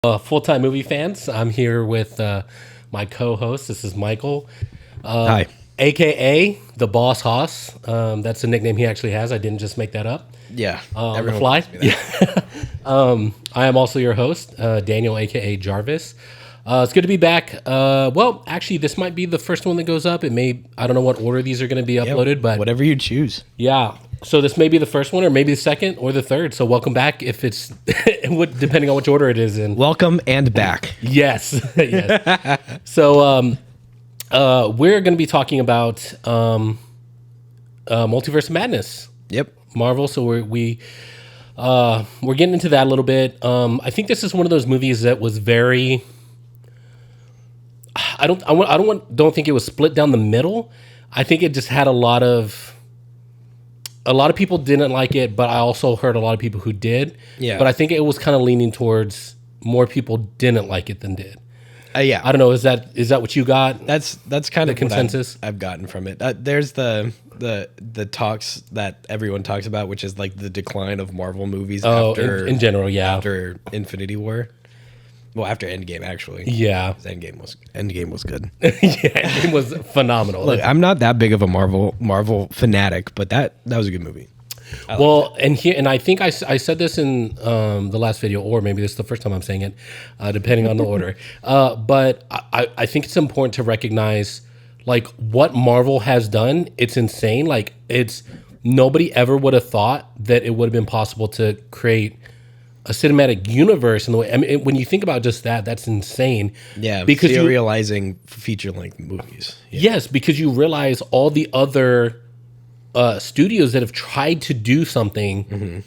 Full-time movie fans. I'm here with my co-host. This is Michael, Hi. aka the Boss Hoss. That's the nickname he actually has. I didn't just make that up. Yeah. On the fly. Yeah. I am also your host, Daniel, aka Jarvis. It's good to be back. Well, actually, this might be the first one that goes up. I don't know what order these are going to be uploaded, but whatever you choose. yeah. So this may be the first one, or maybe the second, or the third. So welcome back, if it's depending on which order it is in. Welcome and back. Yes, yes. So we're going to be talking about Multiverse of Madness, Yep. Marvel. So we're getting into that a little bit. I think this is one of those movies that was very. I don't think it was split down the middle. I think it just had a lot of people didn't like it, but I also heard a lot of people who did. Yeah. But I think it was kind of leaning towards more people didn't like it than did. Yeah. I don't know. Is that what you got? That's kind The of consensus? what I've gotten from it. There's the talks that everyone talks about, which is like the decline of Marvel movies after in general, yeah. after Infinity War. Well, after Endgame, actually. Yeah. 'Cause Endgame was good. Yeah, it was phenomenal. Look, I'm not that big of a Marvel fanatic, but that was a good movie. Well, and I think I said this in the last video, or maybe this is the first time I'm saying it, depending on the order. But I think it's important to recognize, like, what Marvel has done. It's insane. Like, nobody ever would have thought that it would have been possible to create a cinematic universe in the way. I mean, when you think about just that's insane. Yeah, because serializing feature-length movies. Yeah. Yes, because you realize all the other studios that have tried to do something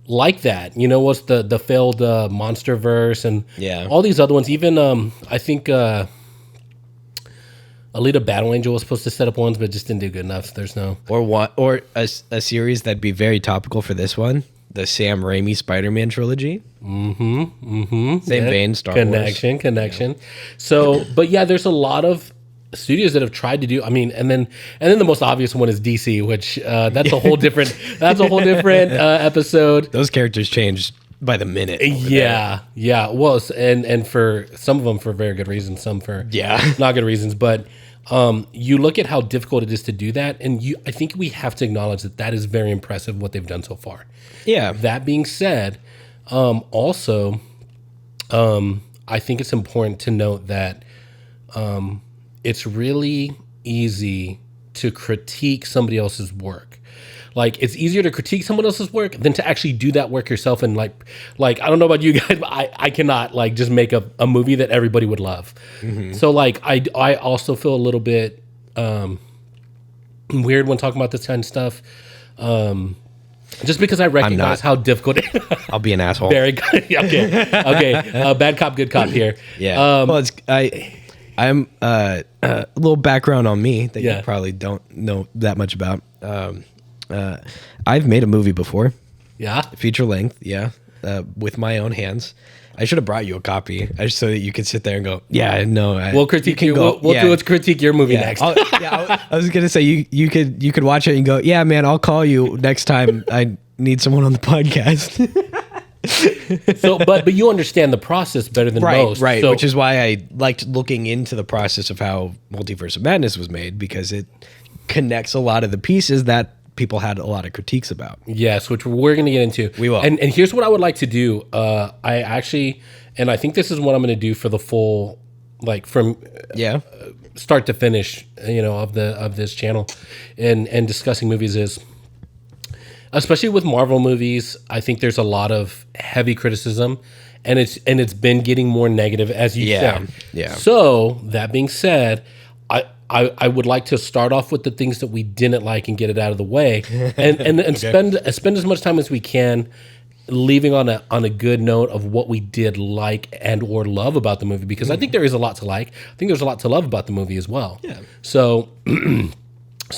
like that. You know, what's the failed Monsterverse and all these other ones. Even I think Alita Battle Angel was supposed to set up ones, but it just didn't do good enough. There's no or a series that'd be very topical for this one. The Sam Raimi Spider-Man trilogy. Same vein, Star Wars. Connection. So, but yeah, there's a lot of studios that have tried to do. I mean, and then the most obvious one is DC, which that's a whole different episode. Those characters changed by the minute. Yeah. Well, and for some of them for very good reasons, some for not good reasons, but. You look at how difficult it is to do that, and I think we have to acknowledge that is very impressive what they've done so far. Yeah. That being said, also, I think it's important to note that it's really easy to critique somebody else's work. Like, it's easier to critique someone else's work than to actually do that work yourself. And like I don't know about you guys, but I cannot like just make a movie that everybody would love. So like, I also feel a little bit weird when talking about this kind of stuff. Just because I recognize how difficult it is. I'll be an asshole. Very good. Okay. Bad cop, good cop here. Yeah. Well, I'm a little background on me that you probably don't know that much about. I've made a movie before. Yeah. Feature length. Yeah. With my own hands. I should have brought you a copy just so that you could sit there and go, yeah, no. We'll critique you. We'll critique your movie next. I was gonna say you could watch it and go, yeah, man, I'll call you next time I need someone on the podcast. So, but you understand the process better than most, right? So, which is why I liked looking into the process of how Multiverse of Madness was made, because it connects a lot of the pieces that people had a lot of critiques about. Yes, which we're going to get into. We will. And here's what I would like to do. I actually, and I think this is what I'm going to do for the full, like from start to finish, of this channel, and discussing movies is, especially with Marvel movies, I think there's a lot of heavy criticism, and it's been getting more negative, as you said. Yeah. So that being said, I would like to start off with the things that we didn't like and get it out of the way, and spend as much time as we can leaving on a good note of what we did like and or love about the movie, because I think there is a lot to like. I think there's a lot to love about the movie as well. Yeah. So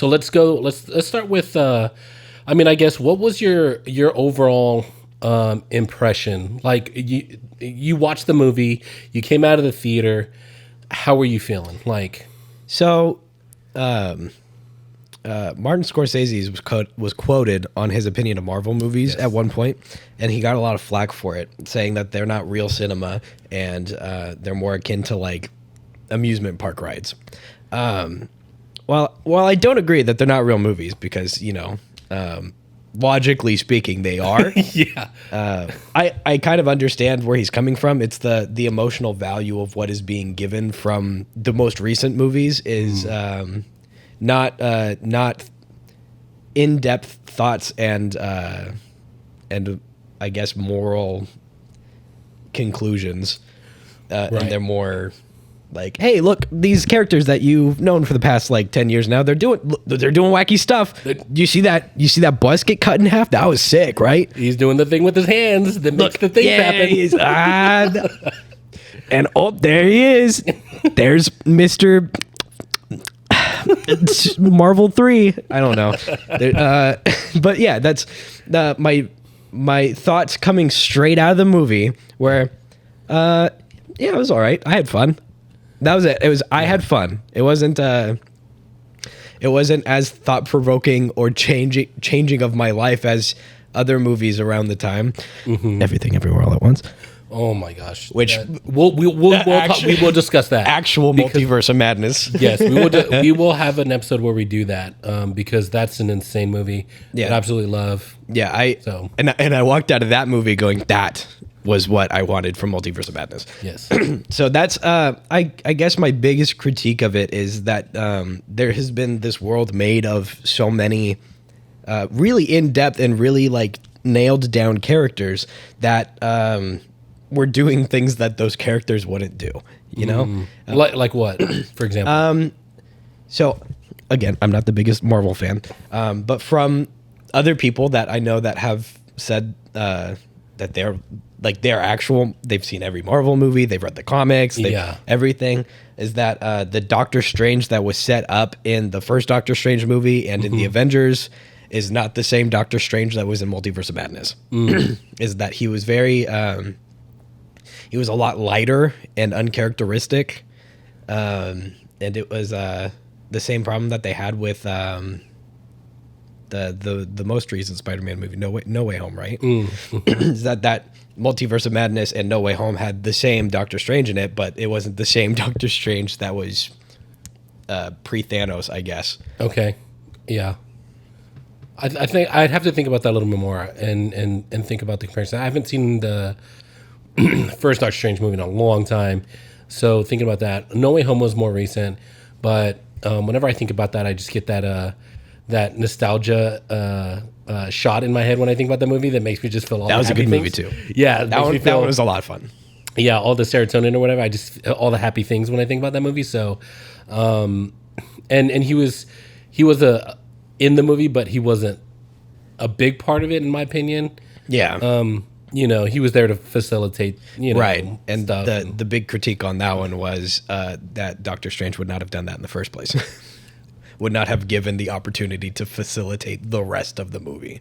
let's go. Let's start with. I mean, I guess, what was your overall impression? Like, you watched the movie, you came out of the theater. How were you feeling? Like. So, Martin Scorsese was quoted on his opinion of Marvel movies at one point, and he got a lot of flack for it, saying that they're not real cinema and they're more akin to like amusement park rides. While I don't agree that they're not real movies, because logically speaking they are. Yeah. I kind of understand where he's coming from. It's the emotional value of what is being given from the most recent movies is not in-depth thoughts and I guess moral conclusions, and they're more like, hey, look, these characters that you've known for the past like 10 years now, they're doing wacky stuff. You see that bus get cut in half? That was sick, right? He's doing the thing with his hands that makes the things happen. And there he is. There's Mr. Marvel 3. I don't know. But yeah, that's my thoughts coming straight out of the movie where, it was all right. I had fun. That was it. I had fun. It wasn't as thought-provoking or changing of my life as other movies around the time. Mm-hmm. Everything Everywhere All at Once. Oh my gosh! Which we will discuss that actual Multiverse of Madness. Yes, we will have an episode where we do that because that's an insane movie. Yeah, I absolutely love. Yeah, I walked out of that movie going, that was what I wanted from Multiverse of Madness. Yes. So that's I guess my biggest critique of it is that there has been this world made of so many really in depth and really like nailed down characters that were doing things that those characters wouldn't do, you know? Like what, for example? So again, I'm not the biggest Marvel fan, but from other people that I know that have said that they're actual, they've seen every Marvel movie, they've read the comics, everything, is that the Doctor Strange that was set up in the first Doctor Strange movie and in the Avengers is not the same Doctor Strange that was in Multiverse of Madness. Is that he was very... he was a lot lighter and uncharacteristic, and it was the same problem that they had with the most recent Spider-Man movie, No Way Home, right? Is that Multiverse of Madness and No Way Home had the same Doctor Strange in it, but it wasn't the same Doctor Strange that was pre-Thanos, I guess. Okay, yeah. I think I'd have to think about that a little bit more and think about the comparison. I haven't seen the first Doctor Strange movie in a long time, so thinking about that. No Way Home was more recent, but whenever I think about that, I just get that nostalgia shot in my head when I think about the movie that makes me just feel all that was a good things. Movie too. Yeah, that one was a lot of fun. Yeah, all the serotonin or whatever. I just all the happy things when I think about that movie. So, and he was in the movie, but he wasn't a big part of it, in my opinion. Yeah. He was there to facilitate, right. And the big critique on that one was that Doctor Strange would not have done that in the first place. Would not have given the opportunity to facilitate the rest of the movie.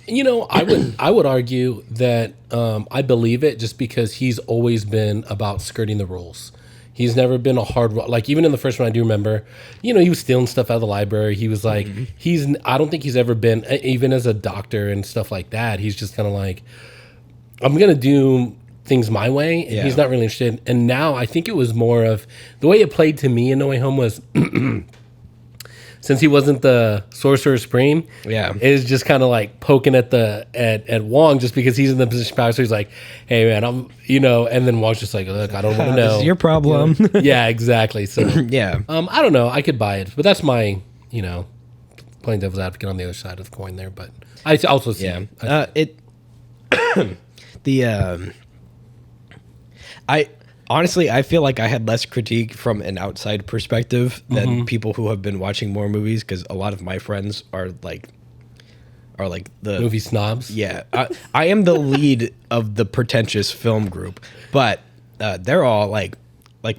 I would argue that I believe it just because he's always been about skirting the rules. He's never been a hard, like even in the first one, I do remember, he was stealing stuff out of the library. He was like, I don't think he's ever been, even as a doctor and stuff like that. He's just kind of like, I'm going to do things my way. And he's not really interested. And now I think it was more of the way it played to me in No Way Home was since he wasn't the Sorcerer Supreme, is just kind of like poking at Wong just because he's in the position of power. So he's like, "Hey man, I'm," and then Wong's just like, "Look, I don't want to know. This is your problem." Yeah, exactly. So yeah, I don't know. I could buy it, but that's my playing devil's advocate on the other side of the coin there. But I also see Honestly, I feel like I had less critique from an outside perspective than people who have been watching more movies, because a lot of my friends are like the movie snobs. Yeah, I am the lead of the pretentious film group, but they're all like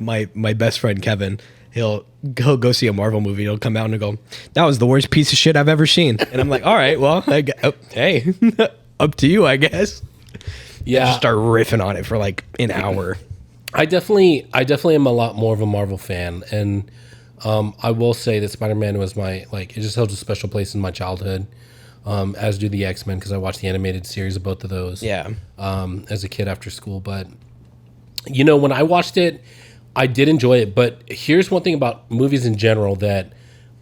my best friend Kevin. He'll go see a Marvel movie. He'll come out and go, "That was the worst piece of shit I've ever seen." And I'm like, "All right, well, hey, up to you, I guess." Yeah, just start riffing on it for like an hour. I definitely am a lot more of a Marvel fan, and I will say that Spider-Man was it just holds a special place in my childhood, as do the X-Men, because I watched the animated series of both of those. Yeah. As a kid after school. But when I watched it, I did enjoy it. But here's one thing about movies in general that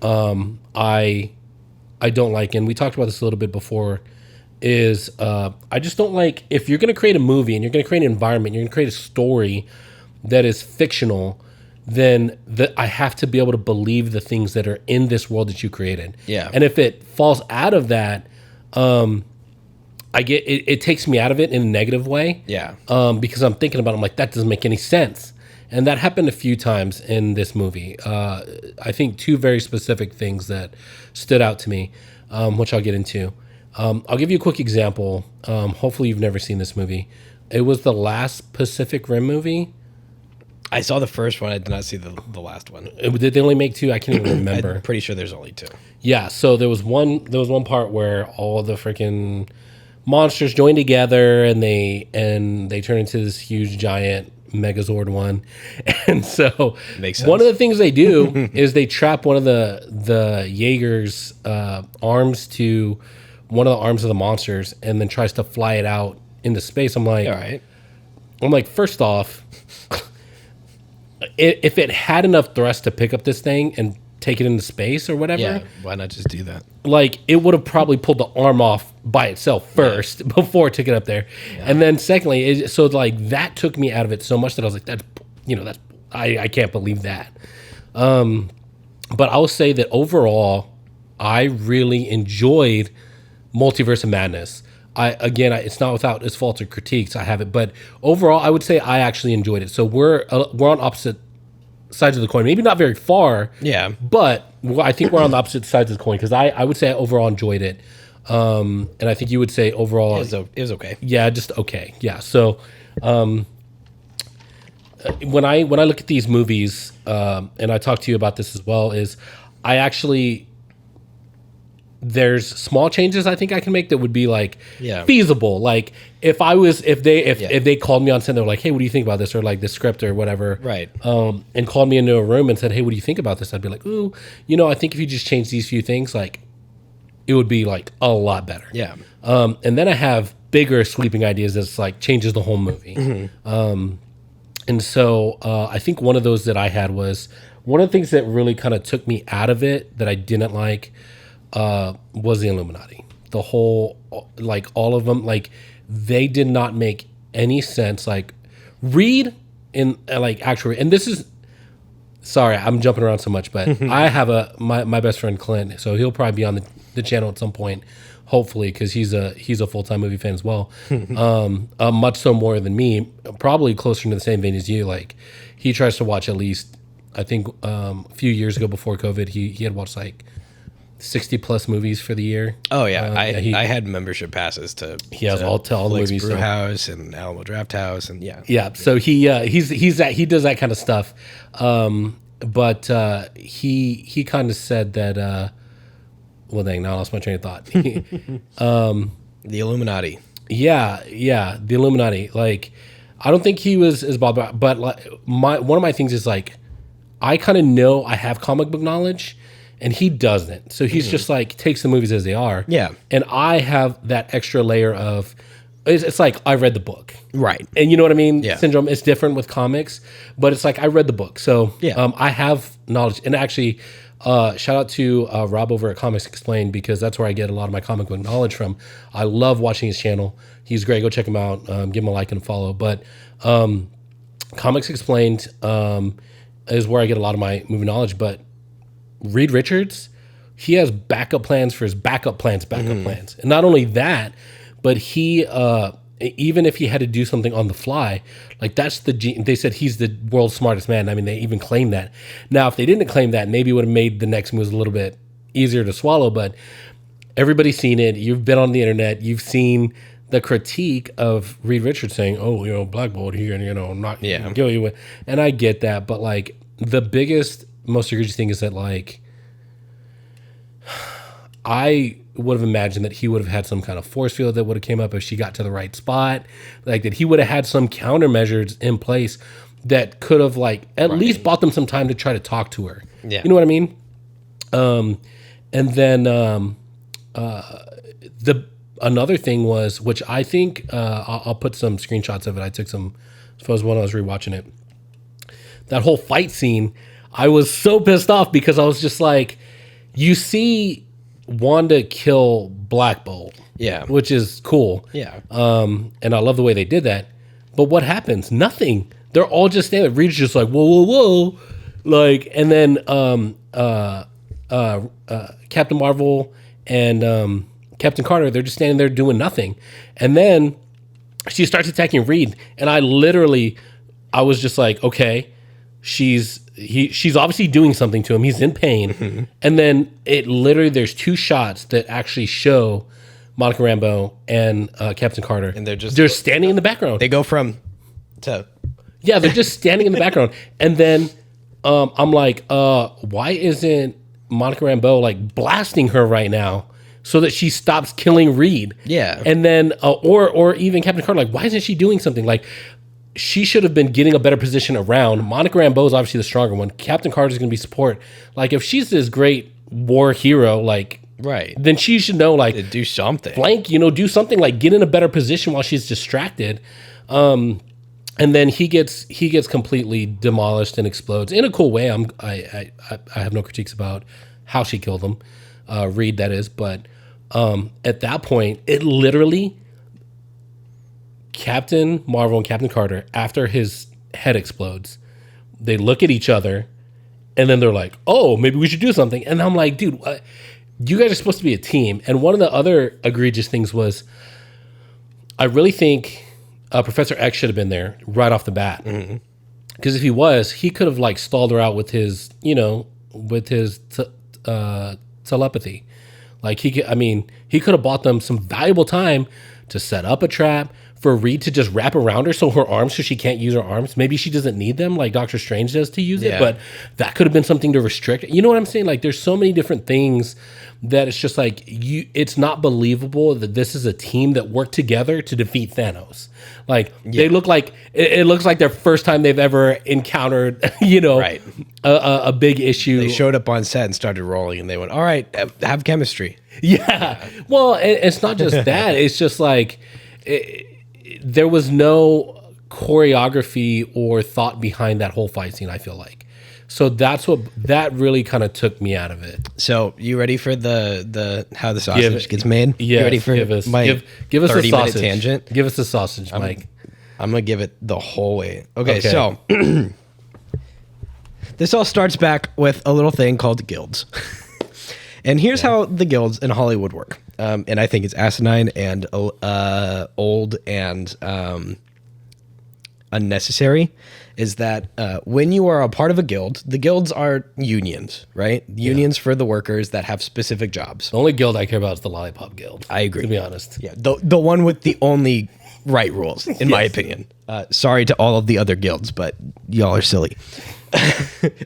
I don't like, and we talked about this a little bit before. Is I just don't like, if you're going to create a movie and you're going to create an environment, you're going to create a story that is fictional, then I have to be able to believe the things that are in this world that you created. Yeah. And if it falls out of that, I get it takes me out of it in a negative way. Yeah. Because I'm thinking about it, I'm like, that doesn't make any sense. And that happened a few times in this movie. I think two very specific things that stood out to me, which I'll get into. I'll give you a quick example. Hopefully you've never seen this movie. It was the last Pacific Rim movie. I saw the first one. I did not see the last one. Did they only make two? I can't even remember. I'm pretty sure there's only two. Yeah, so there was one part where all the freaking monsters joined together and they turn into this huge giant Megazord one. And so Makes sense. one of the things they do is they trap one of the Jaeger's arms to one of the arms of the monsters and then tries to fly it out into space. I'm like, All right. first off, if it had enough thrust to pick up this thing and take it into space or whatever, Yeah. Why not just do that? it would have probably pulled the arm off by itself first before it took it up there. Yeah. And then secondly, that took me out of it so much that I was like, I can't believe that. But I'll say that overall, I really enjoyed Multiverse of Madness. It's not without its faults or critiques. I have it, but overall, I would say I actually enjoyed it. So we're on opposite sides of the coin. Maybe not very far. Yeah. But I think we're on the opposite sides of the coin because I would say I overall enjoyed it, and I think you would say overall it was okay. Yeah, just okay. Yeah. So when I look at these movies, and I talk to you about this as well, is I actually. There's small changes I think I can make that would be feasible. Like if they called me on set, they were like, "Hey, what do you think about this?" or like the script or whatever, right? And called me into a room and said, "Hey, what do you think about this?" I'd be like, "Ooh, I think if you just change these few things, it would be a lot better." Yeah. And then I have bigger sweeping ideas that's changes the whole movie. Mm-hmm. And so I think one of those that I had was one of the things that really kind of took me out of it that I didn't like. Was the Illuminati. The whole, all of them, they did not make any sense. Read in, actually, and this is, sorry, I'm jumping around so much, but I have my best friend Clint, so he'll probably be on the channel at some point, hopefully, because he's a full-time movie fan as well. Much so more than me, probably closer to the same vein as you. He tries to watch at least, I think, a few years ago before COVID, he had watched 60 plus movies for the year. Oh yeah, I had membership passes to. He has all the movies. Brew House and Alamo Draft House and yeah. Yeah, so he does that kind of stuff, but he kind of said that. Well, dang, now I lost my train of thought. The Illuminati. Yeah, the Illuminati. I don't think he was as bothered, but one of my things is I kind of know I have comic book knowledge. And he doesn't. So he's just takes the movies as they are. Yeah. And I have that extra layer of, it's I read the book. Right. And you know what I mean? Yeah. Syndrome is different with comics, but it's I read the book. So yeah. I have knowledge. And actually, shout out to Rob over at Comics Explained, because that's where I get a lot of my comic book knowledge from. I love watching his channel. He's great. Go check him out. Give him a like and a follow. But Comics Explained is where I get a lot of my movie knowledge. But Reed Richards, he has backup plans for his backup plans. And not only that, but he, even if he had to do something on the fly, they said he's the world's smartest man. I mean, they even claimed that. Now, if they didn't claim that, maybe it would have made the next moves a little bit easier to swallow, but everybody's seen it. You've been on the internet. You've seen the critique of Reed Richards saying, "Oh, blackballed here, and I'm not going to kill you." And I get that, but the biggest, most egregious thing is that I would have imagined that he would have had some kind of force field that would have came up if she got to the right spot, that he would have had some countermeasures in place. that could have like at least bought them some time to try to talk to her. Yeah. You know what I mean? And then the another thing was, which I think I'll put some screenshots of it. I took some photos when I was rewatching it. That whole fight scene, I was so pissed off because I was just like, you see Wanda kill Black Bolt, which is cool, and I love the way they did that. But what happens? Nothing. They're all just standing there. Reed's just like, whoa, whoa, whoa, like, and then Captain Marvel and Captain Carter, they're just standing there doing nothing, and then she starts attacking Reed, and I was just like, okay, she's obviously doing something to him. He's in pain, and then there's two shots that actually show Monica Rambeau and Captain Carter, and they're standing in the background. They go from to they're just standing in the background, and then I'm like, why isn't Monica Rambeau like blasting her right now so that she stops killing Reed? Yeah, and then or even Captain Carter, like, why isn't she doing something? Like, she should have been getting a better position around. Monica Rambeau is obviously the stronger one. Captain Carter is going to be support. Like, if she's this great war hero, like, then she should know, like, do something. Flank, do something, like, get in a better position while she's distracted. And then he gets completely demolished and explodes in a cool way. I have no critiques about how she killed him, Reed, that is. But at that point, it literally, Captain Marvel and Captain Carter, after his head explodes, they look at each other, and then they're like, oh, maybe we should do something. And I'm like, dude, you guys are supposed to be a team. And one of the other egregious things was, I really think Professor X should have been there right off the bat. Because if he was, he could have like stalled her out with his, telepathy. Like, he could have bought them some valuable time to set up a trap, for Reed to just wrap around her so she can't use her arms. Maybe she doesn't need them like Doctor Strange does to use it, but that could have been something to restrict. You know what I'm saying? Like, there's so many different things that it's just like, it's not believable that this is a team that worked together to defeat Thanos. Like, they look like, it looks like their first time they've ever encountered, a big issue. They showed up on set and started rolling, and they went, all right, have chemistry. Yeah. Well, it's not just that. It's just like, there was no choreography or thought behind that whole fight scene, I feel like. So that really kind of took me out of it. So you ready for the how the sausage gets made? Yeah. You ready for give us my give us a sausage tangent? Give us a sausage, Mike. I'm gonna give it the whole way. Okay. So this all starts back with a little thing called guilds. And here's how the guilds in Hollywood work. And I think it's asinine and old and unnecessary, is that when you are a part of a guild, the guilds are unions, right? Unions for the workers that have specific jobs. The only guild I care about is the Lollipop Guild. I agree. To be honest. Yeah, the one with the only right rules, in my opinion. Sorry to all of the other guilds, but y'all are silly,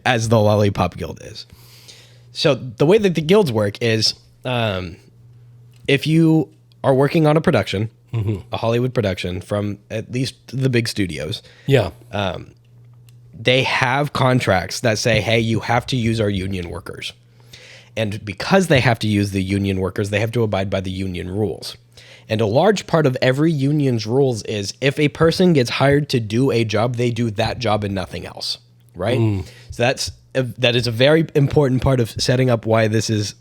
as the Lollipop Guild is. So the way that the guilds work is, if you are working on a production, a Hollywood production from at least the big studios, they have contracts that say, hey, you have to use our union workers. And because they have to use the union workers, they have to abide by the union rules. And a large part of every union's rules is, if a person gets hired to do a job, they do that job and nothing else, right? So that is a very important part of setting up why this has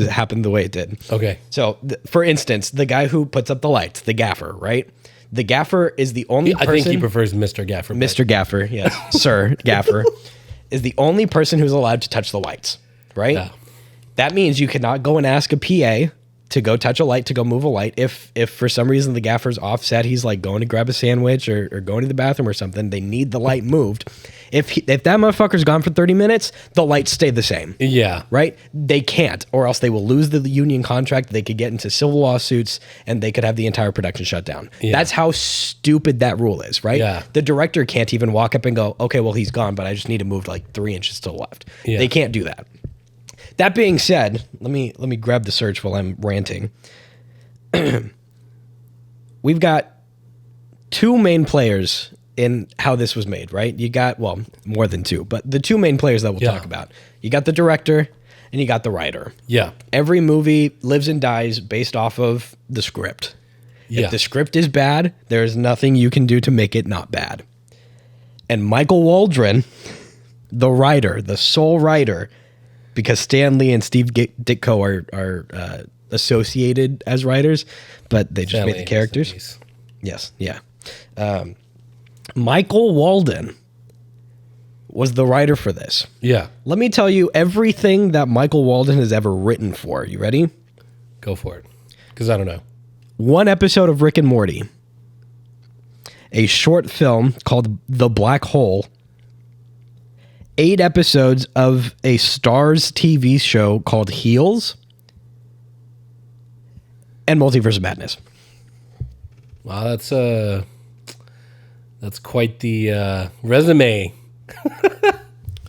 happened the way it did. Okay. So, for instance, the guy who puts up the lights, the gaffer, right? The gaffer is the only person... I think he prefers Mr. Gaffer. Mr. Gaffer, yes. Sir Gaffer is the only person who's allowed to touch the lights, right? Yeah. That means you cannot go and ask a PA to go touch a light, to go move a light. If for some reason the gaffer's offset, he's like going to grab a sandwich or going to the bathroom or something, they need the light moved. If that motherfucker's gone for 30 minutes, the lights stay the same. Yeah. Right? They can't, or else they will lose the union contract. They could get into civil lawsuits, and they could have the entire production shut down. Yeah. That's how stupid that rule is, right? Yeah. The director can't even walk up and go, okay, well, he's gone, but I just need to move like 3 inches to the left. Yeah. They can't do that. That being said, let me grab the search while I'm ranting. We've got two main players in how this was made, right? You got, well, more than two, but the two main players that we'll talk about. You got the director and you got the writer. Yeah. Every movie lives and dies based off of the script. Yeah. If the script is bad, there's nothing you can do to make it not bad. And Michael Waldron, the writer, the sole writer, because Stan Lee and Steve Ditko are associated as writers, but they just made the characters. Yes, yeah. Michael Walden was the writer for this. Yeah. Let me tell you everything that Michael Walden has ever written for. You ready? Go for it. Because I don't know. One episode of Rick and Morty. A short film called The Black Hole. 8 episodes of a Starz TV show called Heels. And Multiverse of Madness. Wow, that's quite the resume.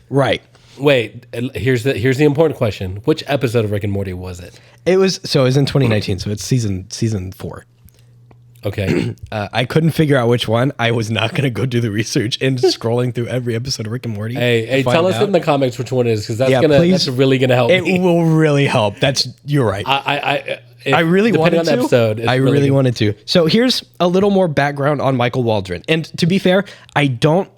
Right. Wait, here's the important question. Which episode of Rick and Morty was it? It was in 2019, so it's season 4. Okay. I couldn't figure out which one. I was not going to go do the research and scrolling through every episode of Rick and Morty. Hey, tell us in the comments which one it is, because that's really gonna help. It will really help. You're right. I really wanted to. Episode, I really wanted to. So here's a little more background on Michael Waldron. And to be fair, I don't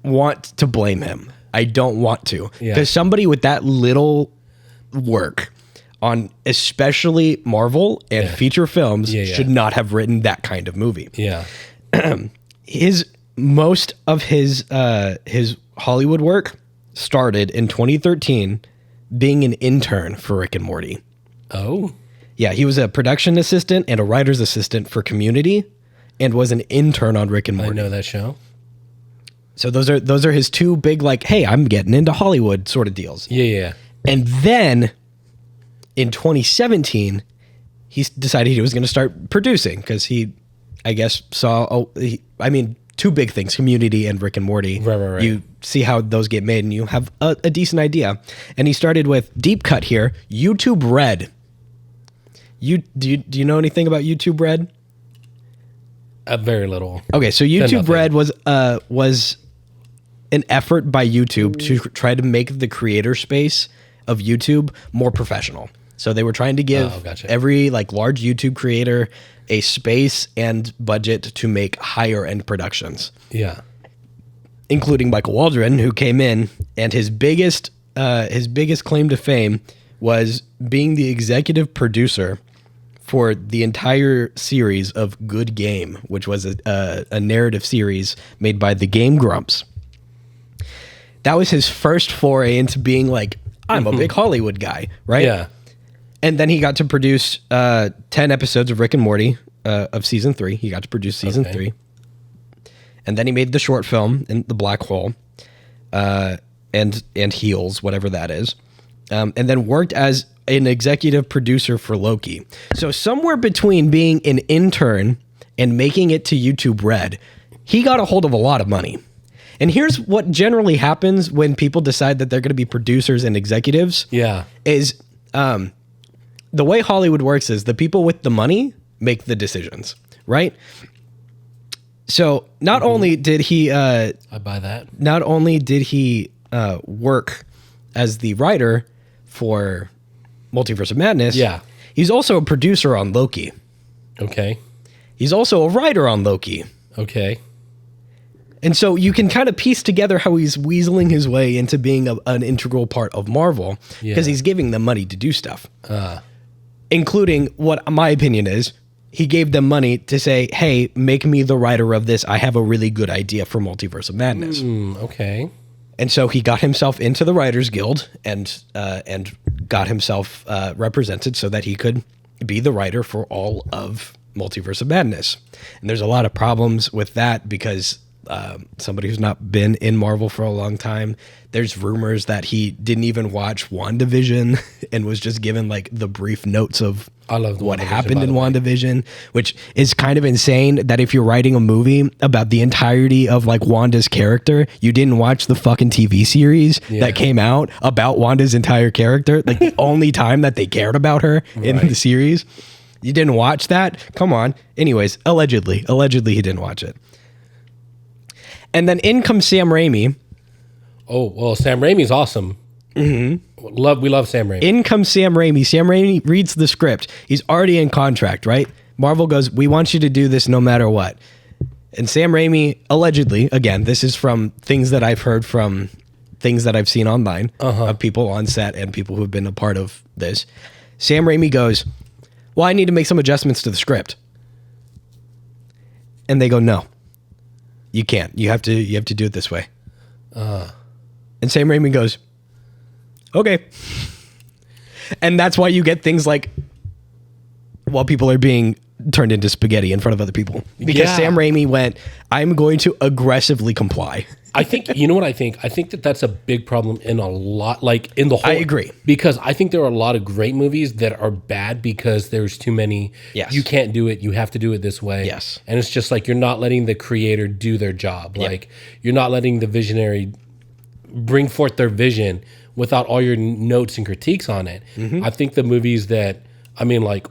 want to blame him. I don't want to. Because somebody with that little work on especially Marvel and feature films should not have written that kind of movie. Yeah. Most of his Hollywood work started in 2013 being an intern for Rick and Morty. Oh. Yeah, he was a production assistant and a writer's assistant for Community and was an intern on Rick and Morty. I know that show. So those are his two big, like, hey, I'm getting into Hollywood sort of deals. Yeah. And then in 2017, he decided he was going to start producing because he, I guess, saw, two big things, Community and Rick and Morty. Right. You see how those get made and you have a decent idea. And he started with deep cut here, YouTube Red. Do you know anything about YouTube Red? Very little. Okay, so YouTube Red was an effort by YouTube to try to make the creator space of YouTube more professional. So they were trying to give every large YouTube creator a space and budget to make higher end productions. Yeah. Including Michael Waldron, who came in, and his biggest claim to fame was being the executive producer for the entire series of Good Game, which was a narrative series made by the Game Grumps. That was his first foray into being like, I'm a big Hollywood guy, right? Yeah. And then he got to produce 10 episodes of Rick and Morty of season 3. He got to produce season 3. And then he made the short film in The Black Hole and Heels, whatever that is. And then worked as an executive producer for Loki. So somewhere between being an intern and making it to YouTube Red, he got a hold of a lot of money. And here's what generally happens when people decide that they're going to be producers and executives. Yeah. Is the way Hollywood works is the people with the money make the decisions, right? So not only did he... I buy that. Not only did he work as the writer for Multiverse of Madness, he's also a producer on Loki. Okay. He's also a writer on Loki. Okay. And so you can kind of piece together how he's weaseling his way into being an integral part of Marvel because he's giving them money to do stuff. Including what my opinion is, he gave them money to say, hey, make me the writer of this. I have a really good idea for Multiverse of Madness. Okay. And so he got himself into the Writers Guild and got himself represented so that he could be the writer for all of Multiverse of Madness. And there's a lot of problems with that because somebody who's not been in Marvel for a long time, there's rumors that he didn't even watch WandaVision and was just given the brief notes of what happened in WandaVision, which is kind of insane that if you're writing a movie about the entirety of Wanda's character, you didn't watch the fucking TV series that came out about Wanda's entire character, the only time that they cared about her in the series. You didn't watch that? Come on. Anyways, allegedly he didn't watch it. And then in comes Sam Raimi. Oh, well, Sam Raimi's awesome. We love Sam Raimi. In comes Sam Raimi. Sam Raimi reads the script. He's already in contract, right? Marvel goes, we want you to do this no matter what. And Sam Raimi, allegedly, again, this is from things that I've heard from things that I've seen online of people on set and people who've been a part of this. Sam Raimi goes, well, I need to make some adjustments to the script. And they go, no, you can't. You have to do it this way. And Sam Raimi goes, okay. And that's why you get things like while people are being turned into spaghetti in front of other people. Because Sam Raimi went, I'm going to aggressively comply. I think, you know what I think? I think that that's a big problem in a lot, like in the whole. I agree. Because I think there are a lot of great movies that are bad because there's too many. Yes. You can't do it. You have to do it this way. Yes. And it's just like you're not letting the creator do their job. Like you're not letting the visionary bring forth their vision without all your notes and critiques on it. I think the movies that, I mean, like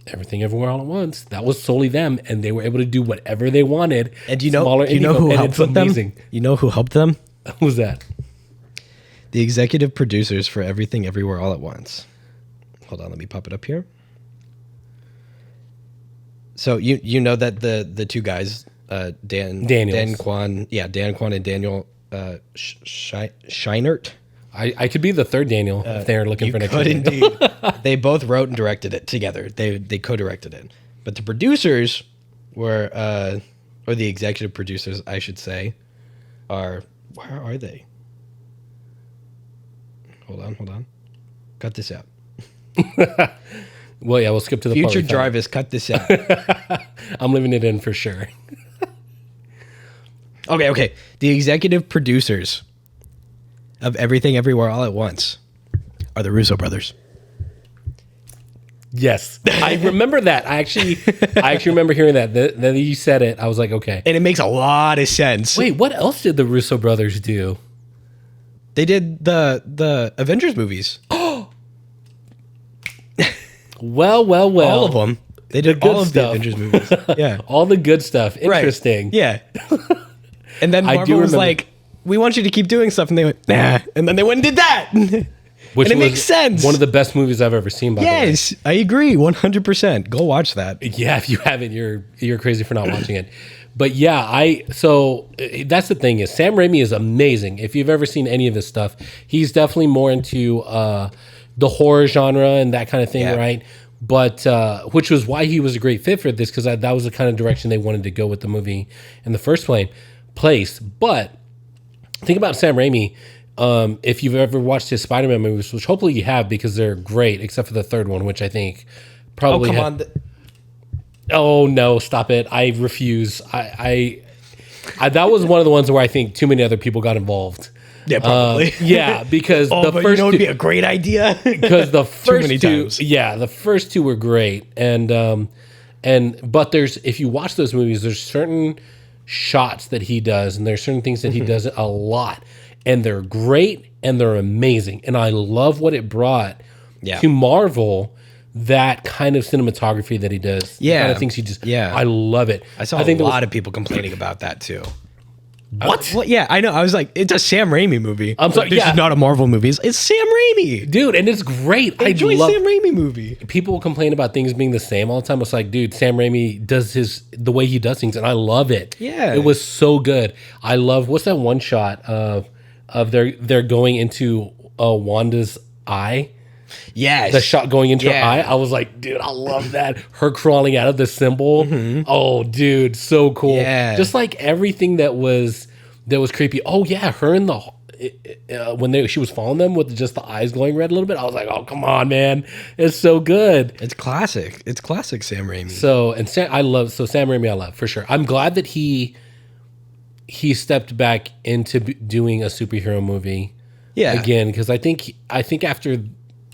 Everything Everywhere All at Once, that was solely them, and they were able to do whatever they wanted. And you know who helped them? You know who helped them? Who's that? The executive producers for Everything Everywhere All at Once. Hold on, let me pop it up here. So you know that the two guys, Dan Kwan and Daniel Scheinert. I could be the third Daniel if they're looking for an could indeed. They both wrote and directed it together. They co-directed it. But the producers were, or the executive producers, I should say, where are they? Hold on. Cut this out. Well, yeah, we'll skip to the Future Jarvis, cut this out. I'm leaving it in for sure. Okay. The executive producers of Everything Everywhere All at Once are the Russo brothers. Yes, I remember that. I actually remember hearing that. Then you said it. I was like, okay, and it makes a lot of sense. Wait, what else did the Russo brothers do? They did the Avengers movies. Well. All of them. They did all of the Avengers movies. Yeah, all the good stuff. Interesting. Right. Yeah. And then Marvel was like, we want you to keep doing stuff. And they went, nah. And then they went and did that. Which and it makes sense. One of the best movies I've ever seen, by the way. Yes, I agree. 100%. Go watch that. Yeah, if you haven't, you're crazy for not watching it. But yeah, so that's the thing is Sam Raimi is amazing. If you've ever seen any of this stuff, he's definitely more into the horror genre and that kind of thing, right? But which was why he was a great fit for this, because that was the kind of direction they wanted to go with the movie in the first place. But think about Sam Raimi. If you've ever watched his Spider-Man movies, which hopefully you have because they're great, except for the third one, which I think probably. Oh, come on. Oh no! Stop it! I refuse. I that was one of the ones where I think too many other people got involved. Yeah, probably. Because the first would be a great idea. Because the first times. The first two were great, but there's, if you watch those movies, there's certain shots that he does, and there's certain things that he does a lot, and they're great and they're amazing, and I love what it brought to Marvel. That kind of cinematography that he does, the kind of things he just, I love it. I saw a lot of people complaining about that too. What? Well, yeah, I know. I was like, it's a Sam Raimi movie. I'm sorry, this is not a Marvel movie. It's Sam Raimi, dude, and it's great. I enjoy Sam Raimi movie. People complain about things being the same all the time. It's like, dude, Sam Raimi does the way he does things, and I love it. Yeah, it was so good. I love, what's that one shot of they're going into Wanda's eye. Yes. The shot going into her eye. I was like, dude, I love that. Her crawling out of the symbol. Oh, dude, so cool. Yeah. Just like everything that was creepy. Oh yeah, her in the when she was following them with just the eyes glowing red a little bit. I was like, oh, come on, man. It's so good. It's classic. It's classic Sam Raimi. So Sam Raimi I love for sure. I'm glad that he stepped back into doing a superhero movie. Yeah. Again, because I think after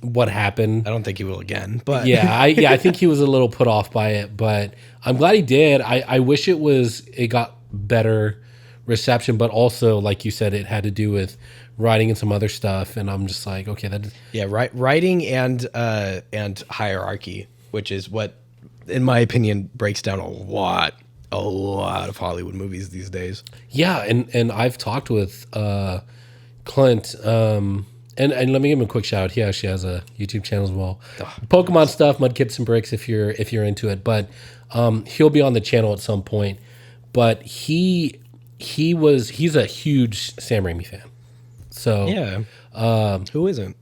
what happened, I don't think he will again, but I think he was a little put off by it, but I'm glad he did. I wish it got better reception, but also, like you said, it had to do with writing and some other stuff, and I'm just like, okay, writing and hierarchy, which is what, in my opinion, breaks down a lot a lot of Hollywood movies these days. Yeah, and I've talked with Clint, and let me give him a quick shout out. He actually has a YouTube channel as well. Pokemon stuff, Mud Kits and Bricks if you're into it. But he'll be on the channel at some point. But he's a huge Sam Raimi fan. So Yeah. Who isn't?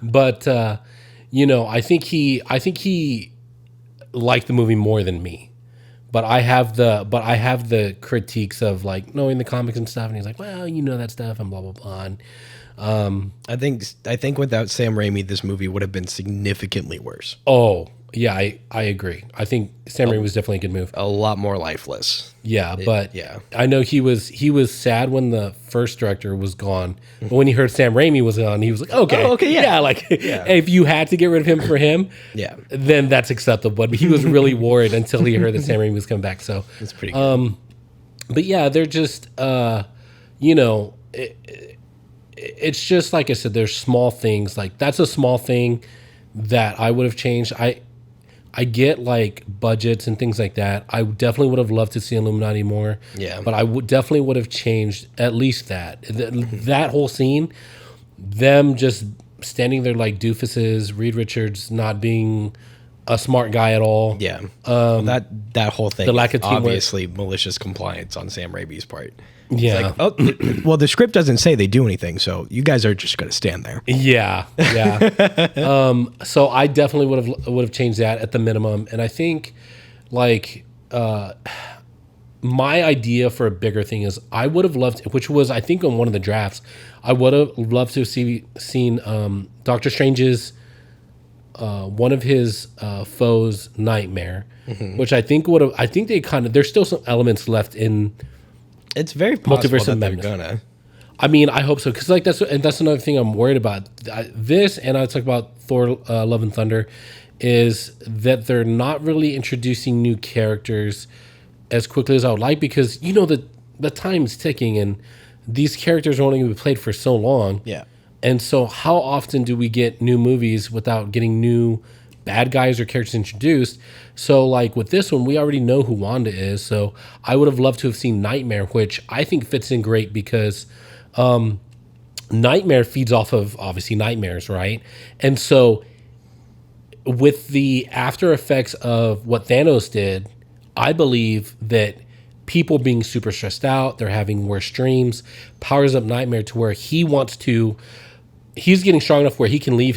But I think he liked the movie more than me. But I have the critiques of like knowing the comics and stuff, and he's like, well, that stuff, and blah blah blah. And, I think without Sam Raimi, this movie would have been significantly worse. oh yeah, I agree. I think Sam Raimi was definitely a good move. A lot more lifeless. Yeah, but yeah. I know he was sad when the first director was gone, but when he heard Sam Raimi was on, he was like, okay, Oh, okay, yeah. like if you had to get rid of him for him, Yeah. then that's acceptable. But he was really worried until he heard that Sam Raimi was coming back. So It's pretty good. but yeah, they're just it's just like I said, there's small things like that's a small thing that I would have changed. I get like budgets and things like that. I definitely would have loved to see Illuminati more. Yeah. But I definitely would have changed at least that. That whole scene, them just standing there like doofuses, Reed Richards not being a smart guy at all. Yeah. That whole thing. the lack of teamwork. Obviously malicious compliance on Sam Raimi's part. Yeah. Like, well, the script doesn't say they do anything, so you guys are just going to stand there. Yeah. So I definitely would have changed that at the minimum. And I think like my idea for a bigger thing is I would have loved, which was I think on one of the drafts, I would have loved to have seen Doctor Strange's one of his foes nightmare, which I think would have. I think there's still some elements left in. It's very possible Multiverse of that they're Madness. gonna. I mean, I hope so because like that's another thing I'm worried about. This and I talk about Thor: Love and Thunder, is that they're not really introducing new characters as quickly as I would like because the time's ticking and these characters are only going to be played for so long. Yeah. And so how often do we get new movies without getting new bad guys or characters introduced? So like with this one, we already know who Wanda is. So I would have loved to have seen Nightmare, which I think fits in great because Nightmare feeds off of obviously nightmares, right? And so with the after effects of what Thanos did, I believe that people being super stressed out, they're having worse dreams, powers up Nightmare to where he's getting strong enough where he can leave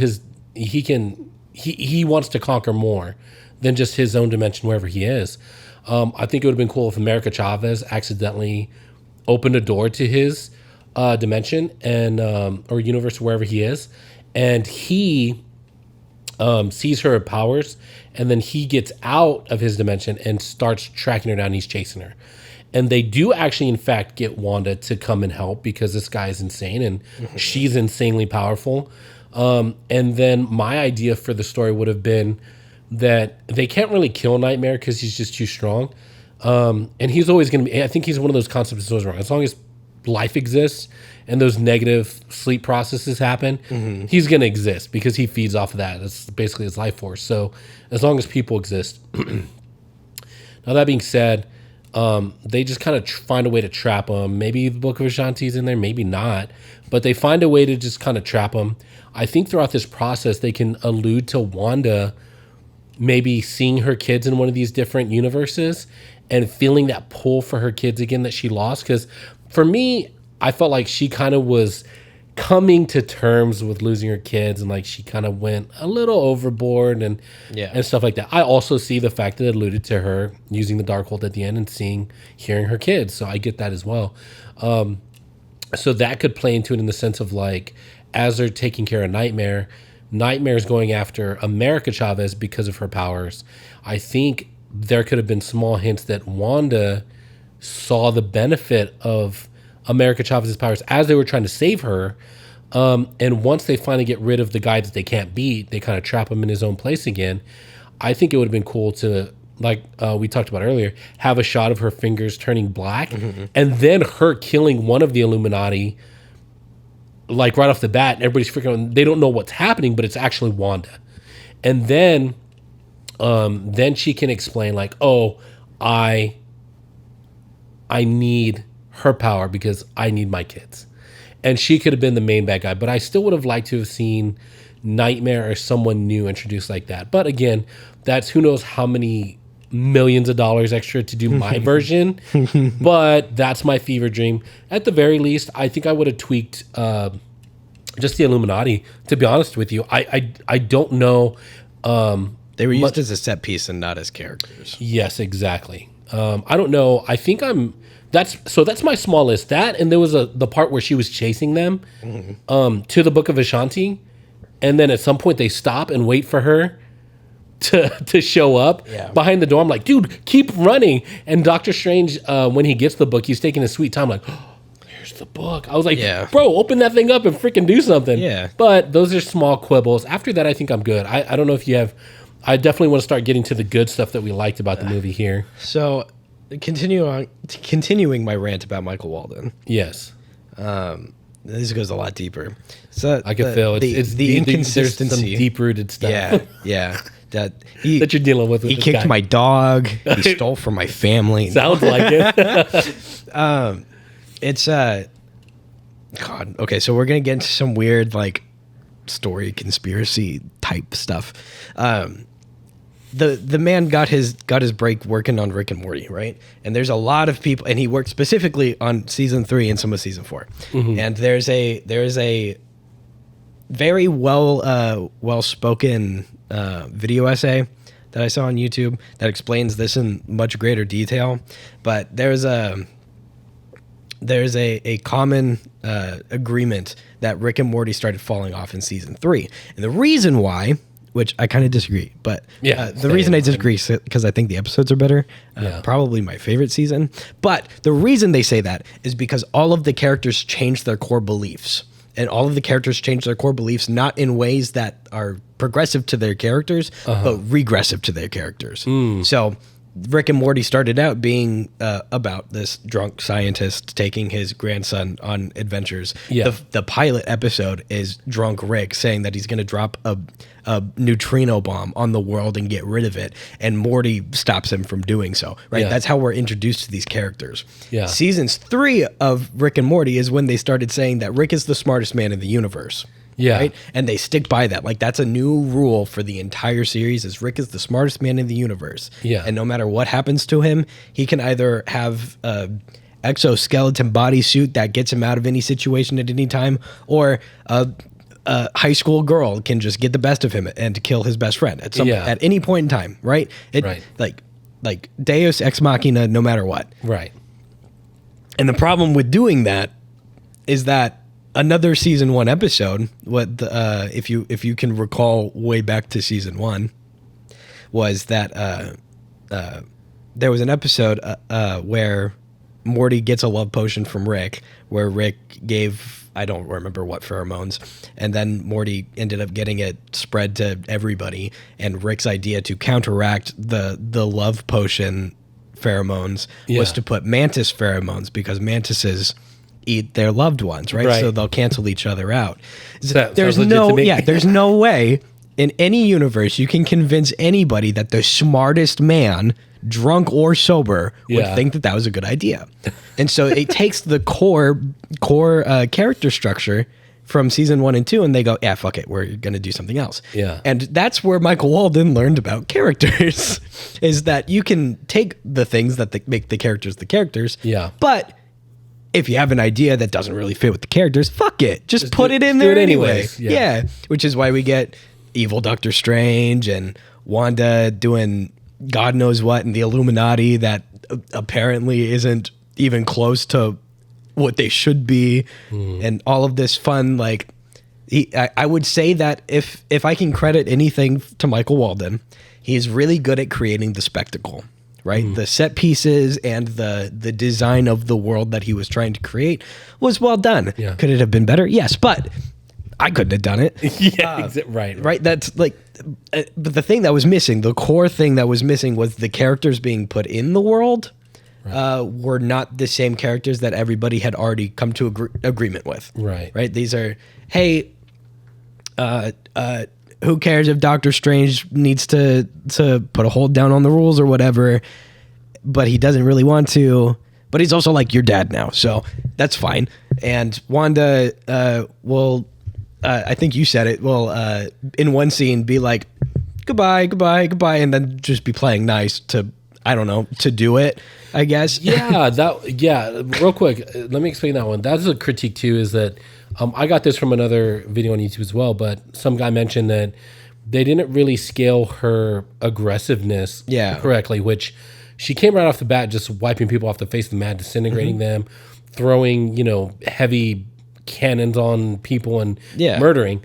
he wants to conquer more than just his own dimension wherever he is. I think it would have been cool if America Chavez accidentally opened a door to his dimension and or universe wherever he is, and he sees her powers, and then he gets out of his dimension and starts tracking her down. He's chasing her. And they do actually, in fact, get Wanda to come and help because this guy is insane and she's insanely powerful. And then my idea for the story would have been that they can't really kill Nightmare because he's just too strong. And he's always going to be, I think he's one of those concepts that's always wrong. As long as life exists and those negative sleep processes happen, he's going to exist because he feeds off of that. That's basically his life force. So as long as people exist. Now, that being said, they just kind of find a way to trap him. Maybe the Book of Ashanti's in there, maybe not. But they find a way to just kind of trap him. I think throughout this process, they can allude to Wanda maybe seeing her kids in one of these different universes and feeling that pull for her kids again that she lost. Because for me, I felt like she kind of was coming to terms with losing her kids, and like she kind of went a little overboard and stuff like that. I also see the fact that it alluded to her using the Darkhold at the end and hearing her kids, so I get that as well. So that could play into it in the sense of like, as they're taking care of Nightmare's going after America Chavez because of her powers. I think there could have been small hints that Wanda saw the benefit of America Chavez's powers as they were trying to save her. And once they finally get rid of the guy that they can't beat, they kind of trap him in his own place again. I think it would have been cool to, like we talked about earlier, have a shot of her fingers turning black and then her killing one of the Illuminati, like right off the bat. Everybody's freaking out. They don't know what's happening, but it's actually Wanda. And then then she can explain like, oh, I need her power because I need my kids. And she could have been the main bad guy, but I still would have liked to have seen Nightmare or someone new introduced like that. But again, that's who knows how many millions of dollars extra to do my version. But that's my fever dream. At the very least, I think I would have tweaked just the Illuminati, to be honest with you. I don't know. They were used as a set piece and not as characters. Yes, exactly. I don't know. I think that's my small list. That, and there was the part where she was chasing them to the Book of Ashanti, and then at some point they stop and wait for her to show up behind the door. I'm like, dude, keep running. And Doctor Strange, when he gets the book, he's taking a sweet time, like, oh, here's the book. I was like, bro, open that thing up and freaking do something. Yeah. But those are small quibbles. After that, I think I'm good. I don't know if you have. I definitely want to start getting to the good stuff that we liked about the movie here. So, continuing my rant about Michael Walden. Yes. This goes a lot deeper. So I can feel it's the inconsistency, some deep-rooted stuff. Yeah. That you're dealing with. He kicked my dog. He stole from my family. Sounds like it. It's God. Okay, so we're gonna get into some weird like story conspiracy type stuff. The man got his break working on Rick and Morty, right? And there's a lot of people, and he worked specifically on season 3 and some of season 4. And there's a very well spoken video essay that I saw on YouTube that explains this in much greater detail. But there's a common agreement that Rick and Morty started falling off in season 3, and the reason why, which I kind of disagree, but the reason I disagree is because I think the episodes are better. Probably my favorite season. But the reason they say that is because all of the characters changed their core beliefs. And all of the characters changed their core beliefs, not in ways that are progressive to their characters, but regressive to their characters. So Rick and Morty started out being about this drunk scientist taking his grandson on adventures. The pilot episode is drunk Rick saying that he's going to drop a neutrino bomb on the world and get rid of it, and Morty stops him from doing so. Right? That's how we're introduced to these characters. Seasons 3 of Rick and Morty is when they started saying that Rick is the smartest man in the universe. Right? And they stick by that. Like, that's a new rule for the entire series, is Rick is the smartest man in the universe. And no matter what happens to him, he can either have a exoskeleton bodysuit that gets him out of any situation at any time, or a high school girl can just get the best of him and kill his best friend at any point in time. Right? Like Deus Ex Machina, no matter what. Right. And the problem with doing that is that another season 1 episode, if you can recall way back to season 1, was that there was an episode where Morty gets a love potion from Rick, where Rick gave, I don't remember what pheromones, and then Morty ended up getting it spread to everybody, and Rick's idea to counteract the love potion pheromones was to put mantis pheromones, because mantises eat their loved ones, right? So they'll cancel each other out. There's no way in any universe you can convince anybody that the smartest man, drunk or sober, would think that was a good idea. And so it takes the core character structure from season 1 and 2, and they go, yeah, fuck it, we're going to do something else. And that's where Michael Walden learned about characters, is that you can take the things that make the characters, but if you have an idea that doesn't really fit with the characters, fuck it. Just put it in there anyway. Which is why we get evil Doctor Strange and Wanda doing God knows what, and the Illuminati that apparently isn't even close to what they should be, and all of this fun. Like, I would say that if I can credit anything to Michael Walden, he's really good at creating the spectacle. Right, the set pieces and the design of the world that he was trying to create was well done. Could it have been better? Yes, but I couldn't have done it. Right. That's like, but the thing that was missing, the core thing that was missing, was the characters being put in the world were not the same characters that everybody had already come to agreement with. Right. These are, hey, who cares if Doctor Strange needs to put a hold down on the rules or whatever, but he doesn't really want to. But he's also like your dad now, so that's fine. And Wanda will, I think you said it, will in one scene be like, goodbye, goodbye, goodbye, and then just be playing nice to, I don't know, to do it, I guess. Yeah, real quick, let me explain that one. That's a critique too, is that I got this from another video on YouTube as well, but some guy mentioned that they didn't really scale her aggressiveness correctly, which she came right off the bat just wiping people off the face of the mat, disintegrating them, throwing, heavy cannons on people and murdering,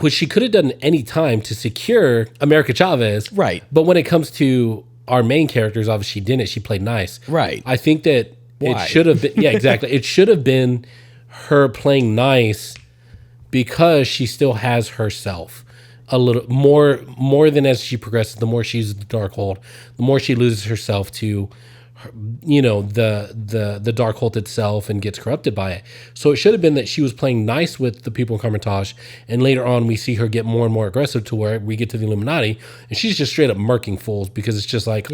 which she could have done any time to secure America Chavez. Right. But when it comes to our main characters, obviously she didn't. She played nice. Right. I think that it should have been, exactly. It should have been her playing nice because she still has herself. A little more than as she progresses, the more she uses the Darkhold, the more she loses herself to, the Darkhold itself and gets corrupted by it. So it should have been that she was playing nice with the people in Carmitage, and later on we see her get more and more aggressive to where we get to the Illuminati, and she's just straight up murking fools because it's just like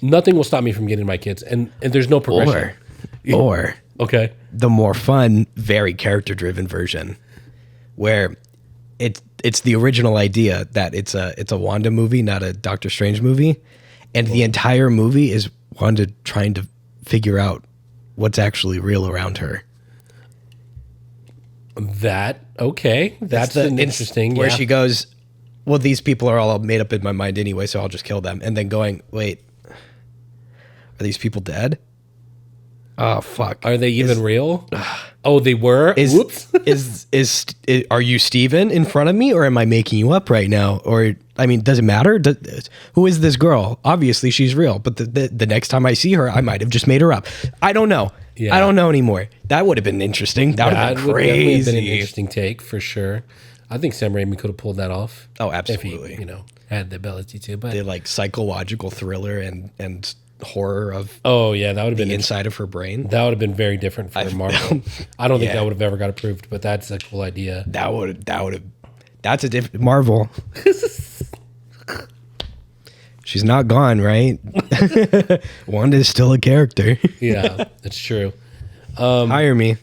nothing will stop me from getting my kids, and there's no progression. Or okay, the more fun, very character driven version, where it's the original idea that it's a Wanda movie, not a Doctor Strange movie, and the entire movie is Wanda trying to figure out what's actually real around her. That's interesting. Where she goes, well, these people are all made up in my mind anyway, so I'll just kill them. And then going, wait, are these people dead? Oh fuck! Are they even real? Oh, they were. Whoops. Are you Steven in front of me, or am I making you up right now? Or I mean, does it matter? Who is this girl? Obviously, she's real. But the next time I see her, I might have just made her up. I don't know. Yeah. I don't know anymore. That would have been interesting. That would have been crazy. Have been an interesting take for sure. I think Sam Raimi could have pulled that off. Oh, absolutely. If he, had the ability to. But the like psychological thriller and horror of that would have been inside of her brain. That would have been very different for Marvel. I don't think that would have ever got approved, but that's a cool idea. That's a different Marvel. She's not gone, right? Wanda is still a character. Yeah, that's true. Hire me.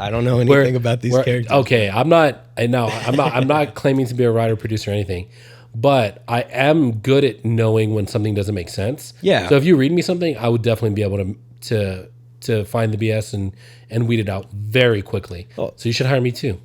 I don't know anything about these characters. Okay, I'm not claiming to be a writer, producer, or anything. But I am good at knowing when something doesn't make sense. Yeah. So if you read me something, I would definitely be able to find the BS and weed it out very quickly. Oh. So you should hire me too.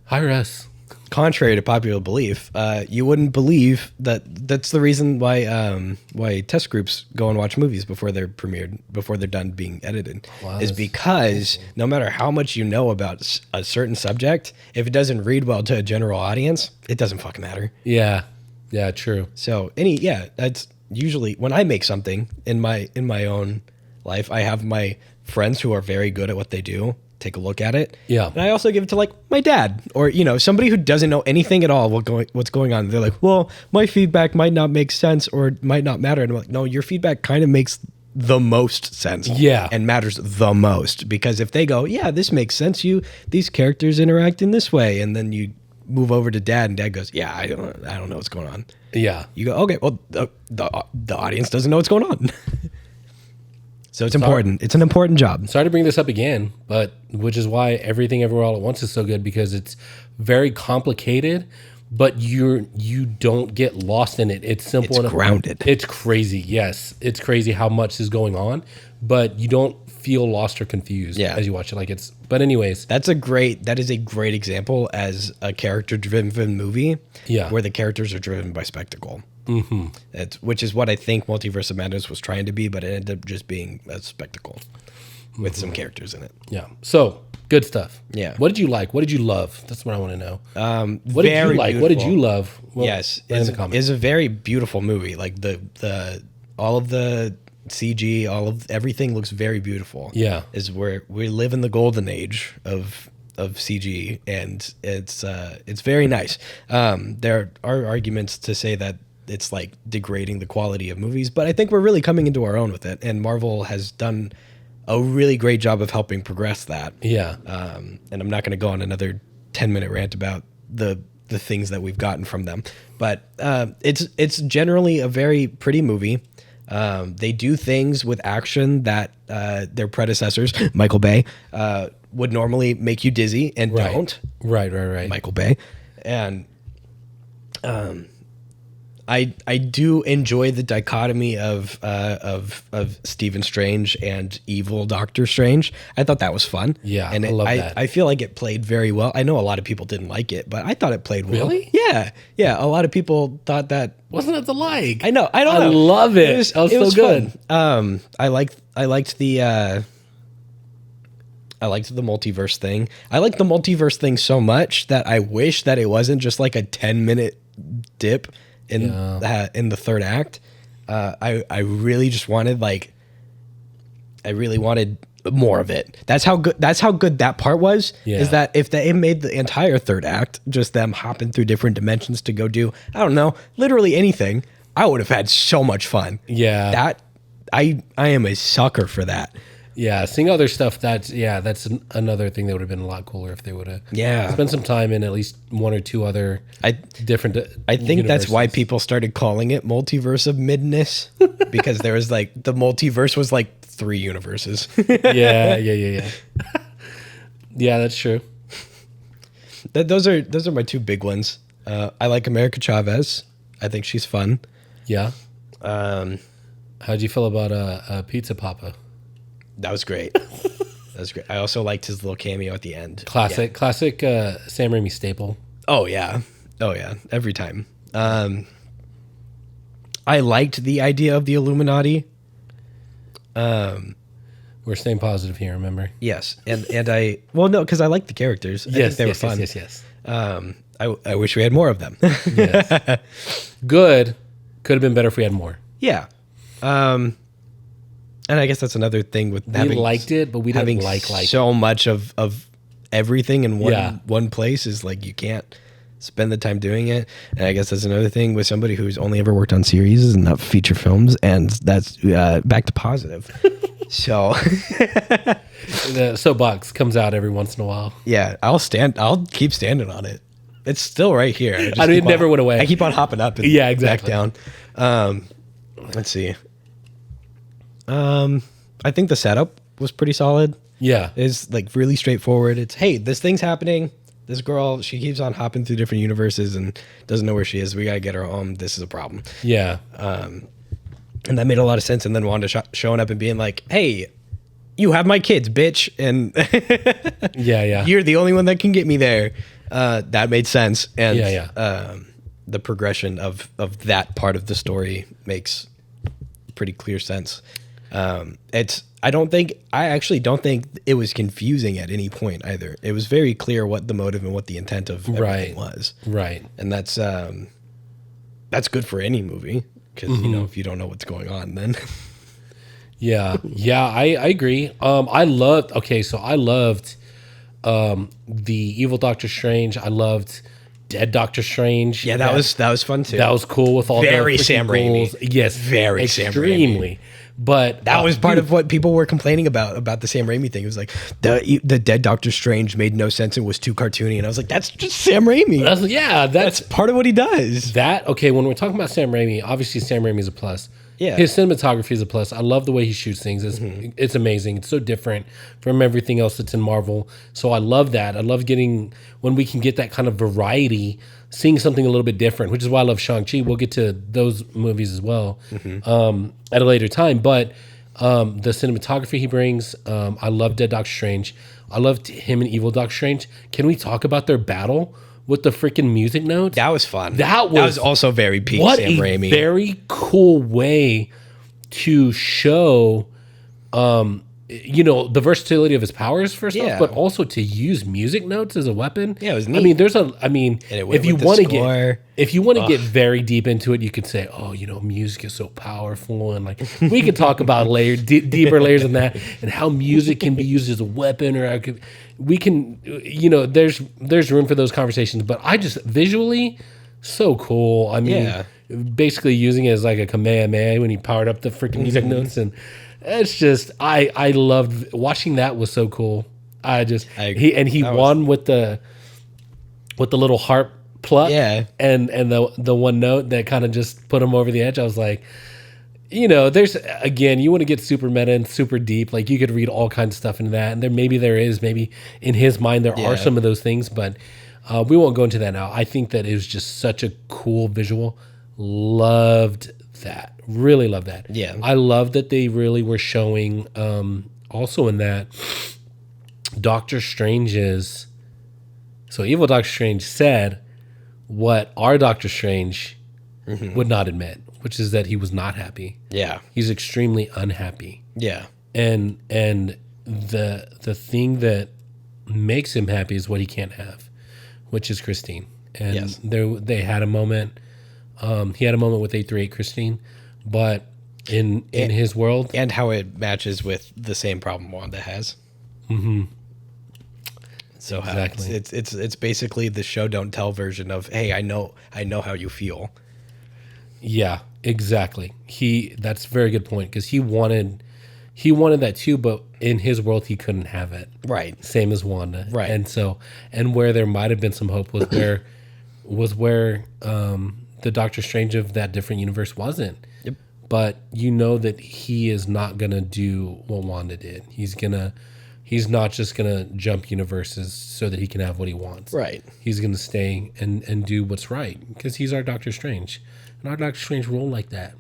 Hire us. Contrary to popular belief, you wouldn't believe that's the reason why test groups go and watch movies before they're premiered, before they're done being edited, is because no matter how much you know about a certain subject, if it doesn't read well to a general audience, it doesn't fucking matter. Yeah. Yeah, true. So that's usually when I make something in my own life, I have my friends who are very good at what they do take a look at it. Yeah. And I also give it to like my dad or, somebody who doesn't know anything at all what's going on. They're like, well, my feedback might not make sense or might not matter. And I'm like, no, your feedback kind of makes the most sense. Yeah. And matters the most, because if they go, yeah, this makes sense. These characters interact in this way. And then you move over to dad and dad goes, yeah, I don't know what's going on. Yeah. You go, okay, well, the audience doesn't know what's going on. So it's important. It's an important job. Sorry to bring this up again, but which is why Everything Everywhere All at Once is so good, because it's very complicated, but you don't get lost in it. It's simple enough. It's grounded. It's crazy. Yes, it's crazy how much is going on, but you don't feel lost or confused as you watch it. But anyways, that is a great example as a character-driven movie. Yeah, where the characters are driven by spectacle. Mm-hmm. Which is what I think Multiverse of Madness was trying to be, but it ended up just being a spectacle with some characters in it. Yeah. So good stuff. Yeah. What did you like? What did you love? That's what I want to know. What did you like? Beautiful. What did you love? Well, yes, it's a very beautiful movie. Like the all of the CG, everything looks very beautiful. Yeah. Is where we live in the golden age of CG, and it's very nice. There are arguments to say that it's like degrading the quality of movies, but I think we're really coming into our own with it, and Marvel has done a really great job of helping progress that. Yeah. And I'm not going to go on another 10-minute rant about the the things that we've gotten from them. But it's generally a very pretty movie. They do things with action that their predecessors, Michael Bay, would normally make you dizzy and don't. Right. Michael Bay. And I do enjoy the dichotomy of Stephen Strange and evil Doctor Strange. I thought that was fun. Yeah, and I love that. I feel like it played very well. I know a lot of people didn't like it, but I thought it played well. Really? Yeah. A lot of people thought that. Wasn't it the like? I know. I don't know. I love it. That was so good. Fun. I liked the multiverse thing. I liked the multiverse thing so much that I wish that it wasn't just like a 10-minute dip in the third act. I really just wanted more of it. That's how good that part was. Yeah. Is that if they made the entire third act just them hopping through different dimensions to go do, I don't know, literally anything, I would have had so much fun. Yeah. That I am a sucker for that. Yeah, seeing other stuff, that's another thing that would have been a lot cooler if they would have spent some time in at least one or two other different I think that's why people started calling it Multiverse of Madness, because there was like, the multiverse was like 3 universes. Yeah. Yeah, that's true. Those are my 2 big ones. I like America Chavez. I think she's fun. Yeah. How'd you feel about Pizza Papa? That was great. I also liked his little cameo at the end. Classic Sam Raimi staple. Oh yeah. Every time. I liked the idea of the Illuminati. We're staying positive here, remember? Yes, and because I liked the characters. I think they were fun. Yes. I wish we had more of them. Yes. Good. Could have been better if we had more. Yeah. And I guess that's another thing with we liked it, but we didn't like so much of everything in one place is like you can't spend the time doing it. And I guess that's another thing with somebody who's only ever worked on series and not feature films, and that's back to positive. So the soapbox comes out every once in a while. Yeah, I'll keep standing on it. It's still right here. It never went away. I keep on hopping up and back down. Let's see. I think the setup was pretty solid. Yeah. It's like really straightforward. It's, hey, this thing's happening. This girl, she keeps on hopping through different universes and doesn't know where she is. We got to get her home. This is a problem. Yeah. And that made a lot of sense. And then Wanda showing up and being like, hey, you have my kids, bitch. And yeah. You're the only one that can get me there. That made sense. And the progression of that part of the story makes pretty clear sense. I actually don't think it was confusing at any point either. It was very clear what the motive and what the intent of everything was. Right. And that's good for any movie, because if you don't know what's going on, then yeah, I agree. I loved the evil Doctor Strange. I loved Dead Doctor Strange. Yeah, that was fun too. That was cool with all very the Sam Raimi. Yes, very extremely. Sam Raimi. But that was part of what people were complaining about the Sam Raimi thing. It was like the Dead Doctor Strange made no sense and was too cartoony, and I was like, that's just Sam Raimi. That's part of what he does. When we're talking about Sam Raimi, obviously Sam Raimi is a plus. Yeah, his cinematography is a plus. I love the way he shoots things. It's amazing. It's so different from everything else that's in Marvel. So I love that. I love getting when we can get that kind of variety, seeing something a little bit different, which is why I love Shang-Chi. We'll get to those movies as well at a later time. But the cinematography he brings, I love Dead Doctor Strange. I loved him and Evil Doctor Strange. Can we talk about their battle with the freaking music notes? That was fun. That was also very peak Sam Raimi. Very cool way to show the versatility of his powers first off, but also to use music notes as a weapon. Yeah, it was neat. If you want to get very deep into it, you could say, music is so powerful, and like we could talk about deeper layers than that, and how music can be used as a weapon, or there's room for those conversations. But I just visually so cool. I mean, basically using it as like a Kamehameha when he powered up the freaking music notes, and it's just I loved watching. That was so cool. He won with the little harp pluck. Yeah. And the one note that kind of just put him over the edge. I was like, there's, again, you want to get super meta and super deep. Like, you could read all kinds of stuff into that. And maybe in his mind, there are some of those things, but we won't go into that now. I think that it was just such a cool visual. Loved that. Really loved that. Yeah. I love that they really were showing, also in that, Doctor Strange's. So evil Doctor Strange said what our Doctor Strange would not admit, which is that he was not happy. Yeah. He's extremely unhappy. Yeah. And the thing that makes him happy is what he can't have, which is Christine. And they had a moment. He had a moment with 838 Christine, but in his world, and how it matches with the same problem Wanda has. Mm-hmm. So exactly. It's basically the show don't tell version of, hey, I know how you feel. Yeah, exactly. That's a very good point, because he wanted that too, but in his world he couldn't have it. Right. Same as Wanda. Right. And where there might have been some hope was where the Doctor Strange of that different universe wasn't. Yep. But that he is not gonna do what Wanda did. He's not just gonna jump universes so that he can have what he wants. Right. He's gonna stay and do what's right, because he's our Doctor Strange. And our Doctor Strange roll like that.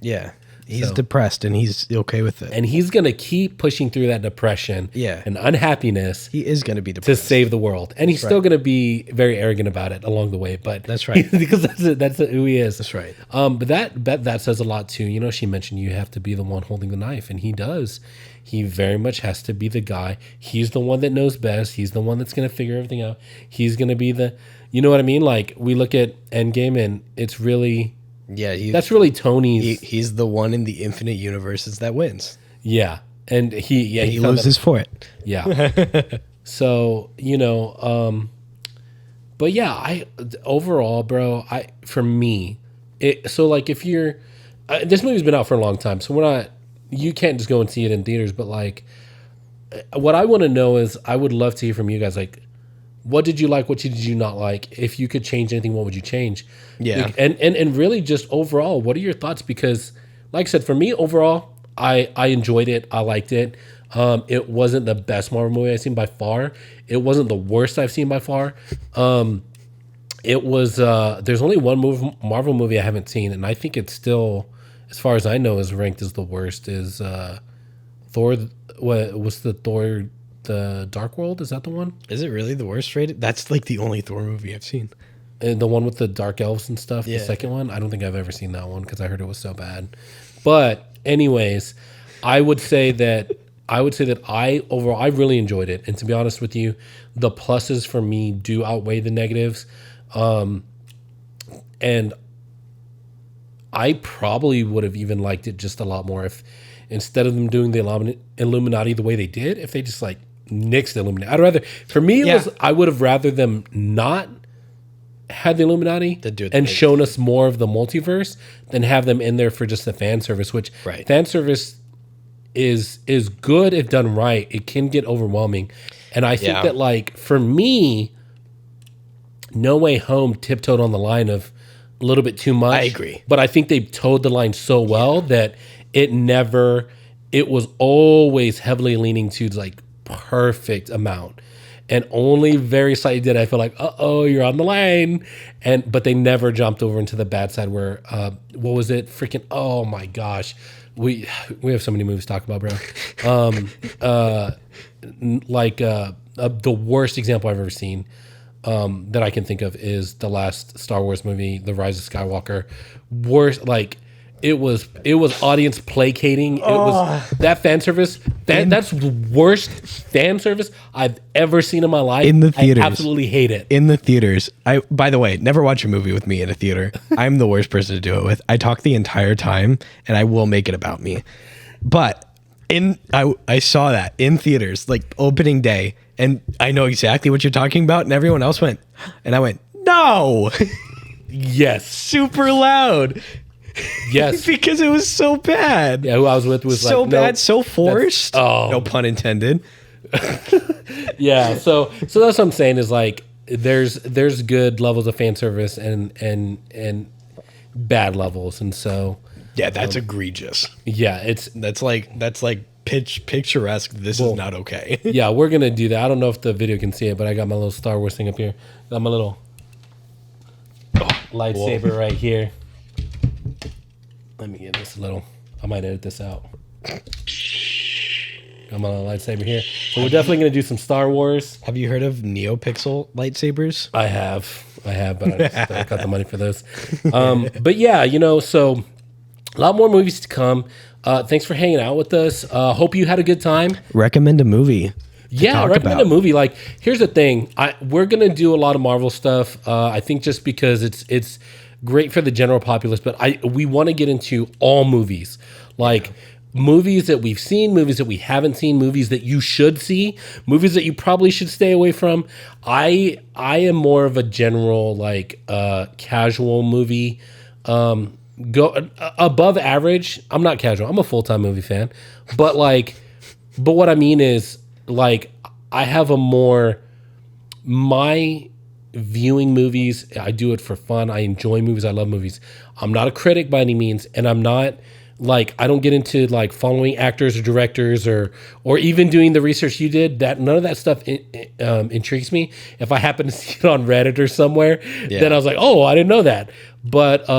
Yeah. He's depressed and he's okay with it. And he's going to keep pushing through that depression and unhappiness. He is going to be depressed. To save the world. And he's still going to be very arrogant about it along the way. But that's right. Because that's who he is. That's right. But that says a lot too. She mentioned you have to be the one holding the knife. And he does. He very much has to be the guy. He's the one that knows best. He's the one that's going to figure everything out. He's going to be the, you know what I mean? Like, we look at Endgame and it's really... Yeah, that's really Tony's. He's the one in the infinite universes that wins. Yeah, and he loses for it. Yeah. So but yeah, overall, bro, for me, so like if you're, this movie's been out for a long time, so you can't just go and see it in theaters. But like, what I want to know is, I would love to hear from you guys, like, what did you like? What did you not like? If you could change anything, what would you change? Yeah. Like, and really just overall, what are your thoughts? Because like I said, for me overall, I enjoyed it. I liked it. It wasn't the best Marvel movie I've seen by far. It wasn't the worst I've seen by far. It was, there's only one Marvel movie I haven't seen, and I think it's still, as far as I know, is ranked as the worst, is Thor. What was the Thor... The Dark World, is that the one? Is it really the worst rated? That's like the only Thor movie I've seen. And the one with the dark elves and stuff, yeah. The second one? I don't think I've ever seen that one, because I heard it was so bad. But anyways, I would say that overall I really enjoyed it. And to be honest with you, the pluses for me do outweigh the negatives. And I probably would have even liked it just a lot more if, instead of them doing the Illuminati the way they did, if they just like nixed the Illuminati. I would have rather them not had the Illuminati and shown us more of the multiverse than have them in there for just the fan service, which fan service is good if done right. It can get overwhelming. And I think that, like, for me, No Way Home tiptoed on the line of a little bit too much. I agree. But I think they towed the line so well that it was always heavily leaning to like perfect amount. And only very slightly did I feel like, you're on the line. But they never jumped over into the bad side where, what was it? Freaking, oh my gosh. We have so many movies to talk about, bro. The worst example I've ever seen that I can think of is the last Star Wars movie, The Rise of Skywalker. Worst, like, it was audience placating. It was that fan service. That's the worst fan service I've ever seen in my life. In the theaters, I absolutely hate it. In the theaters, by the way, never watch a movie with me in a theater. I'm the worst person to do it with. I talk the entire time, and I will make it about me. But I saw that in theaters, like opening day, and I know exactly what you're talking about. And everyone else went, and I went, no. Yes, super loud. Yes, because it was so bad. Yeah, who I was with was so like, bad, so forced. No pun intended. Yeah, so that's what I'm saying is, like, there's good levels of fan service and bad levels, and so Yeah, that's egregious. yeah, it's That's like picturesque. This is not okay. yeah, we're gonna do that. I don't know if the video can see it, but I got my little Star Wars thing up here. Got my little lightsaber right here. Let me get this a little. I might edit this out. Got my little lightsaber here. So we're definitely gonna do some Star Wars. Have you heard of NeoPixel lightsabers? I have, but I just got the money for those. But yeah, so a lot more movies to come. Thanks for hanging out with us. Hope you had a good time. Recommend a movie. Yeah, recommend a movie. Like, here's the thing. We're gonna do a lot of Marvel stuff. I think just because it's great for the general populace, but we want to get into all movies, like movies that we've seen, movies that we haven't seen, movies that you should see, movies that you probably should stay away from. I am more of a general casual movie. Go above average. I'm not casual. I'm a full-time movie fan, but what I mean is I have my viewing movies. I do it for fun. I enjoy movies. I love movies. I'm not a critic by any means, and I'm not I don't get into following actors or directors or even doing the research you did. That none of that stuff intrigues me. If I happen to see it on Reddit or somewhere, then I was like, oh, I didn't know that. But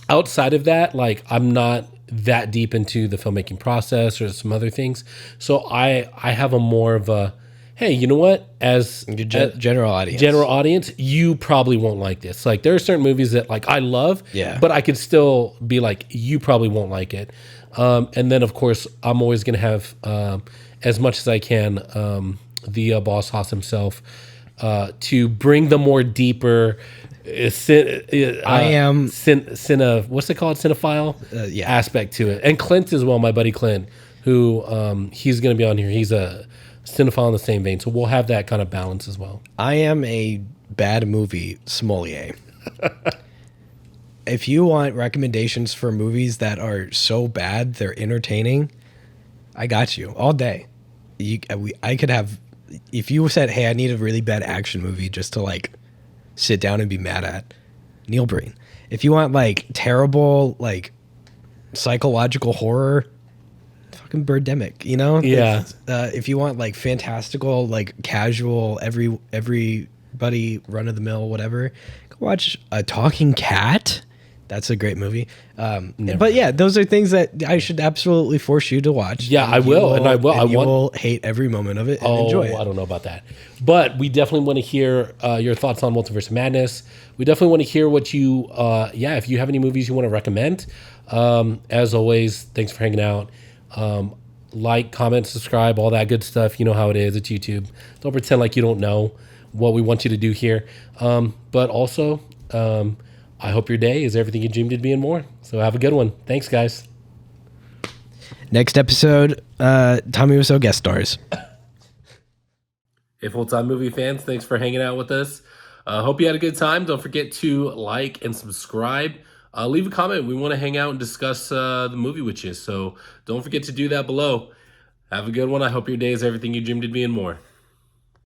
outside of that, I'm not that deep into the filmmaking process or some other things. So I have a more of a, hey, you know what? As general audience, you probably won't like this. There are certain movies that I love, but I could still be you probably won't like it. And then of course I'm always going to have, as much as I can, the boss Haas himself, to bring the more deeper, what's it called? Cinephile aspect to it. And Clint as well, my buddy Clint, who he's going to be on here. He's a cinephile in the same vein, so we'll have that kind of balance as well. I am a bad movie sommelier. If you want recommendations for movies that are so bad they're entertaining, I got you all day. I could have, if you said, hey, I need a really bad action movie just to sit down and be mad at, Neil Breen. If you want terrible psychological horror, fucking Birdemic, Yeah. If you want fantastical, casual, everybody run of the mill, whatever, go watch A Talking Cat. That's a great movie. But yeah, those are things that I should absolutely force you to watch. Yeah, I will. And I will. I will hate every moment of it and enjoy it. I don't know about that. But we definitely want to hear your thoughts on Multiverse of Madness. We definitely want to hear what you, if you have any movies you want to recommend. As always, thanks for hanging out. Comment, subscribe, all that good stuff. You know how it is. It's YouTube. Don't pretend like you don't know what we want you to do here. But also, I hope your day is everything you dreamed it'd be and more. So have a good one. Thanks, guys. Next episode, Tommy Wiseau guest stars. Hey, full-time movie fans, thanks for hanging out with us. Hope you had a good time. Don't forget to like and subscribe. Leave a comment. We want to hang out and discuss the movie with you. So don't forget to do that below. Have a good one. I hope your day is everything you dreamed it'd be and more.